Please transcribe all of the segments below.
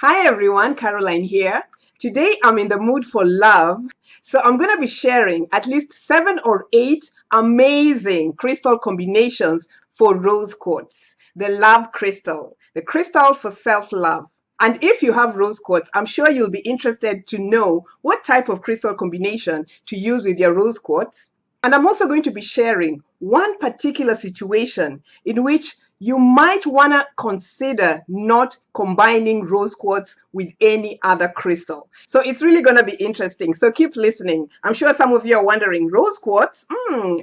Hi everyone, Caroline here. Today I'm in the mood for love, so I'm going to be sharing at least 7 or 8 amazing crystal combinations for rose quartz, the love crystal, the crystal for self-love. And if you have rose quartz, I'm sure you'll be interested to know what type of crystal combination to use with your rose quartz. And I'm also going to be sharing one particular situation in which you might want to consider not combining rose quartz with any other crystal. So it's really going to be interesting. So keep listening. I'm sure some of you are wondering, rose quartz?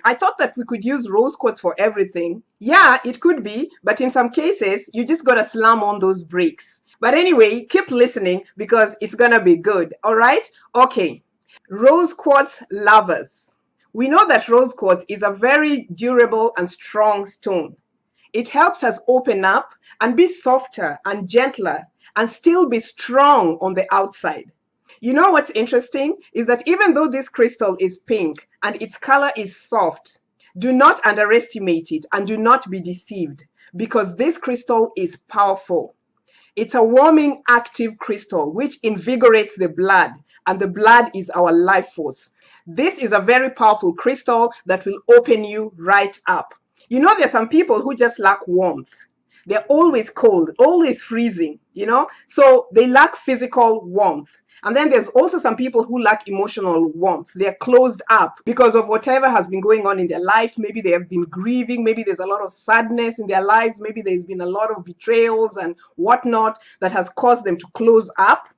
I thought that we could use rose quartz for everything. Yeah, it could be, but in some cases, you just got to slam on those brakes. But anyway, keep listening because it's going to be good. All right? Okay. Rose quartz lovers. We know that rose quartz is a very durable and strong stone. It helps us open up and be softer and gentler and still be strong on the outside. You know what's interesting is that even though this crystal is pink and its color is soft, do not underestimate it and do not be deceived because this crystal is powerful. It's a warming, active crystal which invigorates the blood, and the blood is our life force. This is a very powerful crystal that will open you right up. You know, there's some people who just lack warmth. They're always cold, always freezing, so they lack physical warmth. And then there's also some people who lack emotional warmth. They're closed up because of whatever has been going on in their life. Maybe they have been grieving. Maybe there's a lot of sadness in their lives. Maybe there's been a lot of betrayals and whatnot that has caused them to close up.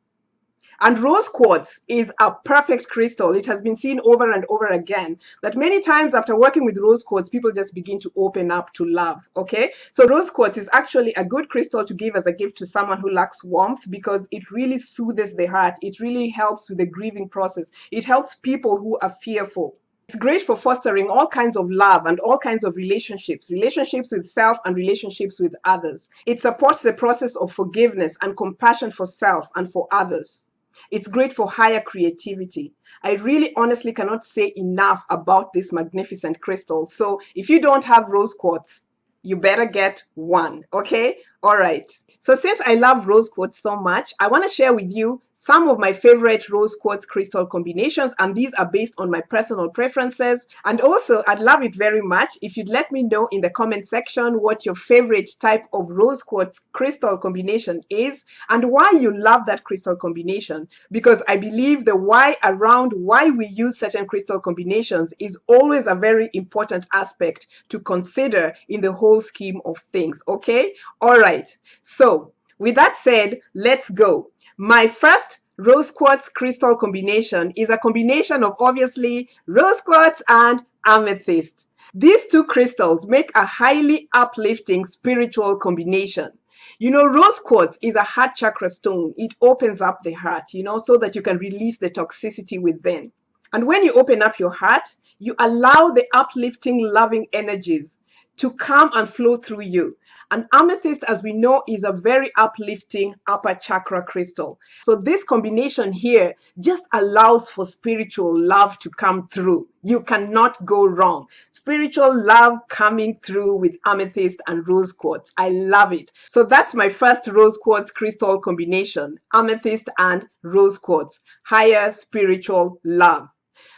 And rose quartz is a perfect crystal. It has been seen over and over again that many times after working with rose quartz, people just begin to open up to love, okay? So rose quartz is actually a good crystal to give as a gift to someone who lacks warmth because it really soothes the heart. It really helps with the grieving process. It helps people who are fearful. It's great for fostering all kinds of love and all kinds of relationships with self and relationships with others. It supports the process of forgiveness and compassion for self and for others. It's great for higher creativity. I really honestly cannot say enough about this magnificent crystal. So if you don't have rose quartz, you better get one, okay? All right. So since I love rose quartz so much, I want to share with you some of my favorite rose quartz crystal combinations, and these are based on my personal preferences. And also, I'd love it very much if you'd let me know in the comment section what your favorite type of rose quartz crystal combination is and why you love that crystal combination, because I believe the why around why we use certain crystal combinations is always a very important aspect to consider in the whole scheme of things, okay? All right. So with that said, let's go. My first rose quartz crystal combination is a combination of obviously rose quartz and amethyst. These two crystals make a highly uplifting spiritual combination. You know, rose quartz is a heart chakra stone. It opens up the heart, so that you can release the toxicity within. And when you open up your heart, you allow the uplifting, loving energies to come and flow through you. And amethyst, as we know, is a very uplifting upper chakra crystal. So this combination here just allows for spiritual love to come through. You cannot go wrong. Spiritual love coming through with amethyst and rose quartz. I love it. So that's my first rose quartz crystal combination, amethyst and rose quartz, higher spiritual love.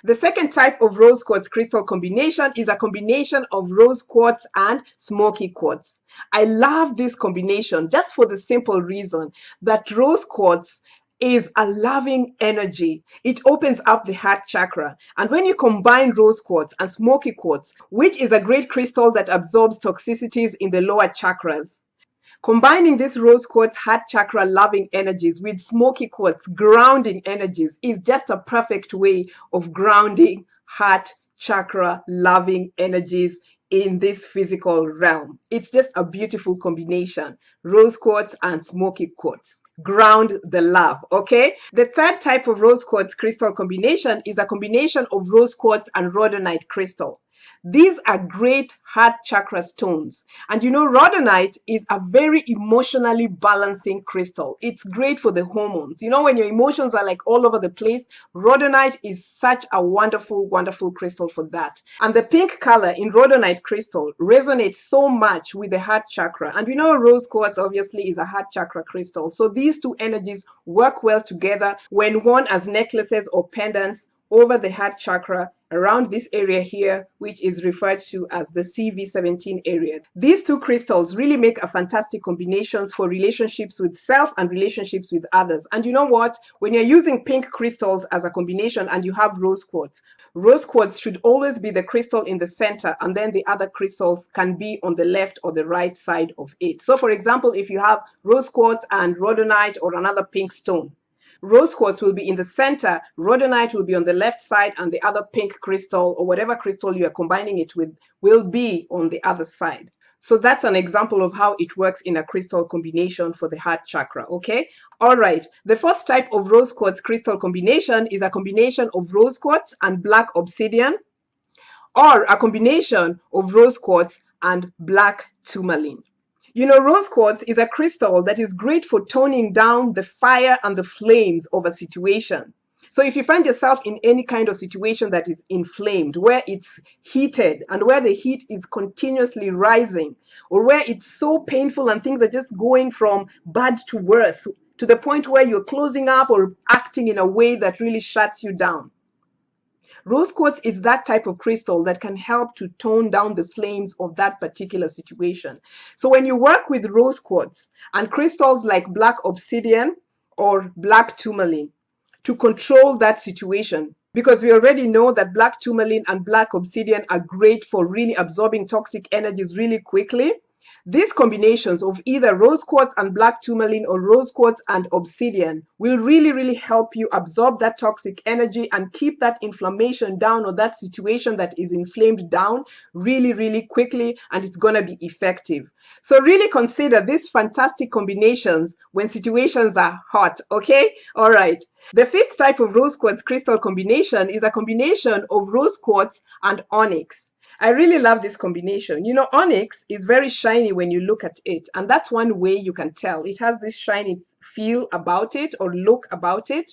The second type of rose quartz crystal combination is a combination of rose quartz and smoky quartz. I love this combination just for the simple reason that rose quartz is a loving energy. It opens up the heart chakra. And when you combine rose quartz and smoky quartz, which is a great crystal that absorbs toxicities in the lower chakras, combining this rose quartz heart chakra loving energies with smoky quartz grounding energies is just a perfect way of grounding heart chakra loving energies in this physical realm. It's just a beautiful combination. Rose quartz and smoky quartz. Ground the love, okay? The third type of rose quartz crystal combination is a combination of rose quartz and rhodonite crystal. These are great heart chakra stones. And you know, rhodonite is a very emotionally balancing crystal. It's great for the hormones. You know, when your emotions are like all over the place, rhodonite is such a wonderful, wonderful crystal for that. And the pink color in rhodonite crystal resonates so much with the heart chakra. And we know rose quartz obviously is a heart chakra crystal. So these two energies work well together when worn as necklaces or pendants over the heart chakra around this area here, which is referred to as the CV17 area. These two crystals really make a fantastic combinations for relationships with self and relationships with others. And you know what? When you're using pink crystals as a combination and you have rose quartz should always be the crystal in the center, and then the other crystals can be on the left or the right side of it. So for example, if you have rose quartz and rhodonite or another pink stone, rose quartz will be in the center, rhodonite will be on the left side, and the other pink crystal or whatever crystal you are combining it with will be on the other side. So that's an example of how it works in a crystal combination for the heart chakra, okay? All right, the fourth type of rose quartz crystal combination is a combination of rose quartz and black obsidian, or a combination of rose quartz and black tourmaline. You know, rose quartz is a crystal that is great for toning down the fire and the flames of a situation. So if you find yourself in any kind of situation that is inflamed, where it's heated and where the heat is continuously rising, or where it's so painful and things are just going from bad to worse, to the point where you're closing up or acting in a way that really shuts you down, rose quartz is that type of crystal that can help to tone down the flames of that particular situation. So when you work with rose quartz and crystals like black obsidian or black tourmaline to control that situation, because we already know that black tourmaline and black obsidian are great for really absorbing toxic energies really quickly, these combinations of either rose quartz and black tourmaline or rose quartz and obsidian will really, really help you absorb that toxic energy and keep that inflammation down, or that situation that is inflamed down really, really quickly, and it's going to be effective. So really consider these fantastic combinations when situations are hot, okay? All right. The fifth type of rose quartz crystal combination is a combination of rose quartz and onyx. I really love this combination. You know, onyx is very shiny when you look at it, and that's one way you can tell. It has this shiny feel about it or look about it.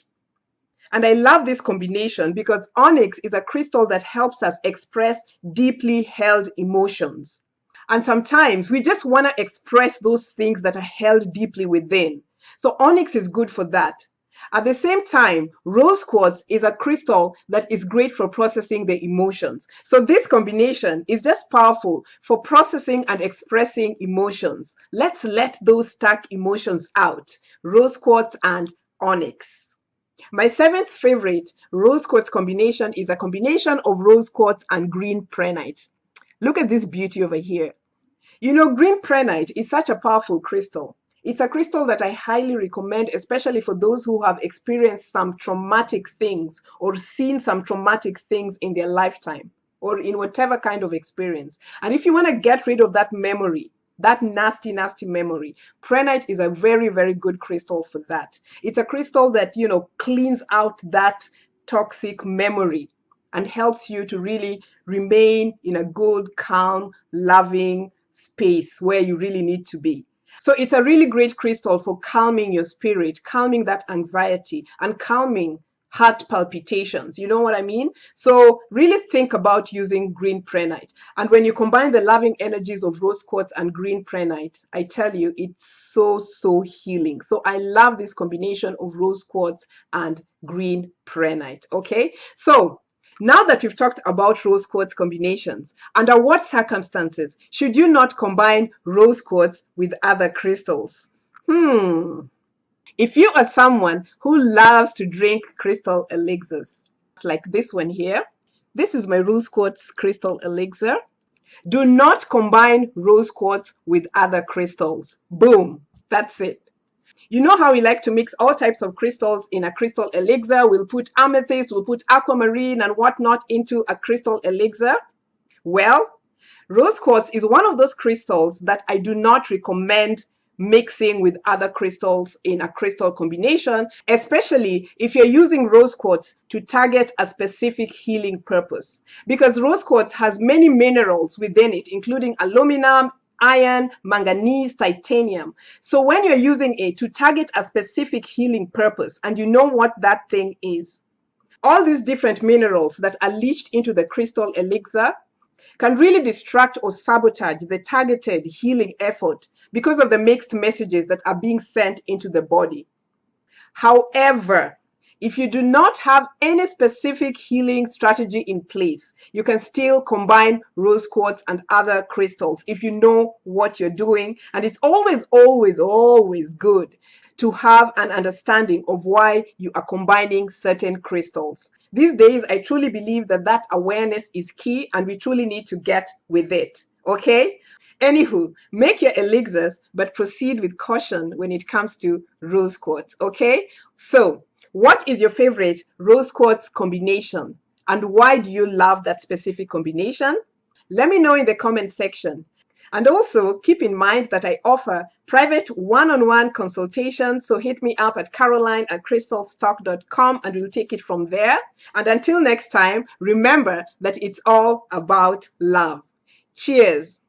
And I love this combination because onyx is a crystal that helps us express deeply held emotions. And sometimes we just want to express those things that are held deeply within. So onyx is good for that. At the same time, rose quartz is a crystal that is great for processing the emotions. So this combination is just powerful for processing and expressing emotions. Let's let those stuck emotions out. Rose quartz and onyx. My seventh favorite rose quartz combination is a combination of rose quartz and green prehnite. Look at this beauty over here. You know, green prehnite is such a powerful crystal. It's a crystal that I highly recommend, especially for those who have experienced some traumatic things or seen some traumatic things in their lifetime or in whatever kind of experience. And if you want to get rid of that memory, that nasty, nasty memory, prehnite is a very, very good crystal for that. It's a crystal that, you know, cleans out that toxic memory and helps you to really remain in a good, calm, loving space where you really need to be. So it's a really great crystal for calming your spirit, calming that anxiety, and calming heart palpitations. You know what I mean? So really think about using green prehnite. And when you combine the loving energies of rose quartz and green prehnite, I tell you, it's so, so healing. So I love this combination of rose quartz and green prehnite. Okay? So now that we've talked about rose quartz combinations, under what circumstances should you not combine rose quartz with other crystals? If you are someone who loves to drink crystal elixirs, like this one here, this is my rose quartz crystal elixir. Do not combine rose quartz with other crystals. Boom, that's it. You know how we like to mix all types of crystals in a crystal elixir? We'll put amethyst, we'll put aquamarine and whatnot into a crystal elixir. Well, rose quartz is one of those crystals that I do not recommend mixing with other crystals in a crystal combination, especially if you're using rose quartz to target a specific healing purpose. Because rose quartz has many minerals within it, including aluminum, iron, manganese, titanium. So when you're using it to target a specific healing purpose and you know what that thing is, all these different minerals that are leached into the crystal elixir can really distract or sabotage the targeted healing effort because of the mixed messages that are being sent into the body. However, if you do not have any specific healing strategy in place, you can still combine rose quartz and other crystals if you know what you're doing. And it's always, always, always good to have an understanding of why you are combining certain crystals. These days, I truly believe that awareness is key and we truly need to get with it. Okay? Anywho, make your elixirs, but proceed with caution when it comes to rose quartz. Okay? So, what is your favorite rose quartz combination? And why do you love that specific combination? Let me know in the comment section. And also keep in mind that I offer private one-on-one consultations. So hit me up at caroline@crystalstock.com and we'll take it from there. And until next time, remember that it's all about love. Cheers.